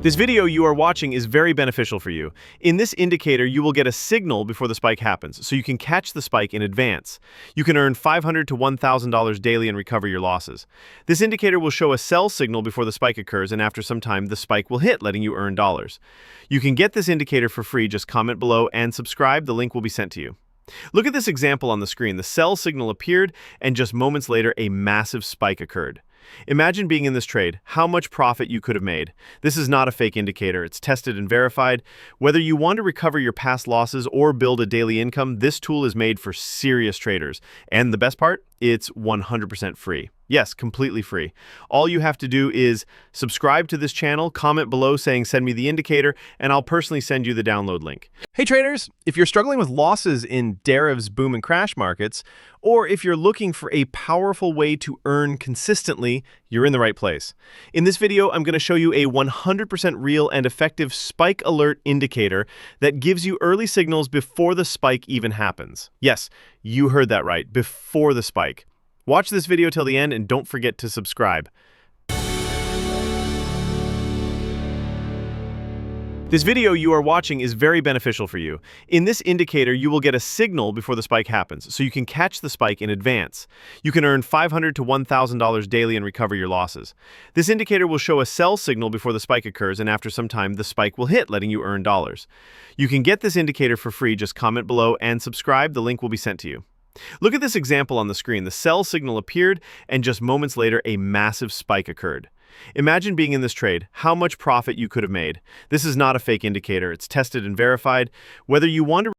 This video you are watching is very beneficial for you. In this indicator, you will get a signal before the spike happens, so you can catch the spike in advance. You can earn $500 to $1,000 daily and recover your losses. This indicator will show a sell signal before the spike occurs, and after some time, the spike will hit, letting you earn dollars. You can get this indicator for free. Just comment below and subscribe. The link will be sent to you. Look at this example on the screen. The sell signal appeared, and just moments later, a massive spike occurred. Imagine being in this trade, how much profit you could have made. This is not a fake indicator, it's tested and verified. Whether you want to recover your past losses or build a daily income, this tool is made for serious traders. And the best part? It's 100% free. Yes, completely free. All you have to do is subscribe to this channel, comment below saying send me the indicator, and I'll personally send you the download link. Hey traders, if you're struggling with losses in derivatives boom and crash markets, or if you're looking for a powerful way to earn consistently, you're in the right place. In this video, I'm going to show you a 100% real and effective spike alert indicator that gives you early signals before the spike even happens. Yes, you heard that right, before the spike. Watch this video till the end and don't forget to subscribe. This video you are watching is very beneficial for you. In this indicator, you will get a signal before the spike happens, so you can catch the spike in advance. You can earn $500 to $1,000 daily and recover your losses. This indicator will show a sell signal before the spike occurs, and after some time, the spike will hit, letting you earn dollars. You can get this indicator for free. Just comment below and subscribe. The link will be sent to you. Look at this example on the screen. The sell signal appeared, and just moments later, a massive spike occurred. Imagine being in this trade, how much profit you could have made. This is not a fake indicator, it's tested and verified. Whether you want to